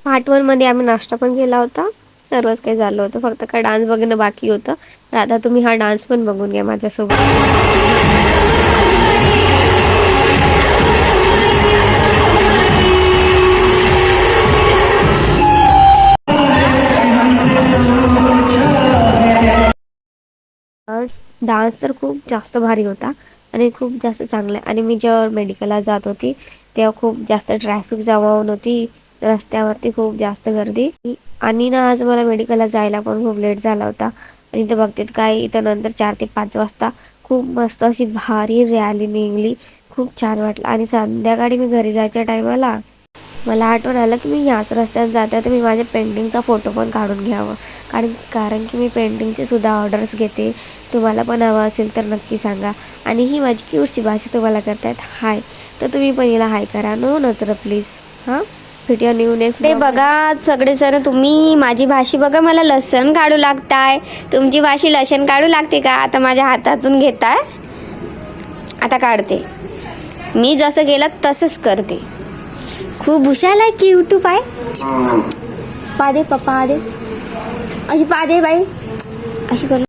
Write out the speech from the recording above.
Part 1 मध्ये आम्ही नाश्ता पण केला होता. सर्वच काही झालं होतं. फक्त काय डान्स बघणं बाकी होतं. तर आता तुम्ही हा डान्स पण बघून घ्या माझ्यासोबत. डान्स तर खूप जास्त भारी होता आणि खूप जास्त चांगला आहे. आणि मी जेव्हा मेडिकलला जात होती तेव्हा खूप जास्त ट्रॅफिक जमा होऊन होती. रस्त्यावरती खूप जास्त गर्दी. आणि ना आज मला मेडिकलला जायला पण खूप लेट झाला होता. आणि इथं बघतेत काय, इथं नंतर 4 ते 5 वाजता खूप मस्त अशी भारी रॅली निघली. खूप छान वाटलं. आणि संध्याकाळी मी घरी जायच्या टायमाला मला आठवण आलं की मी ह्याच रस्त्याने जाते, तर मी माझ्या पेंटिंगचा फोटो पण काढून घ्यावं. कारण की मी पेंटिंगचे सुद्धा ऑर्डर्स घेते. तुम्हाला पण हवं असेल तर नक्की सांगा. आणि ही माझी क्यूटशी भाषा तुम्हाला करतायत हाय, तर तुम्ही पण हिला हाय करा. नो नजर प्लीज. हां, भेटूया न्यू नेक्स्ट. ते बघा सगळेजण, तुम्ही माझी भाषी बघा मला लसण काढू लागताय. तुमची भाषी लसण काढू लागते का? आता माझ्या हातातून घेताय. आता काढते. मी जसं गेलं तसंच करते. खूप हुशार आहे की यूट्यूब आहे. पादे पप्पा दे अशी पादे बाई अशी कर.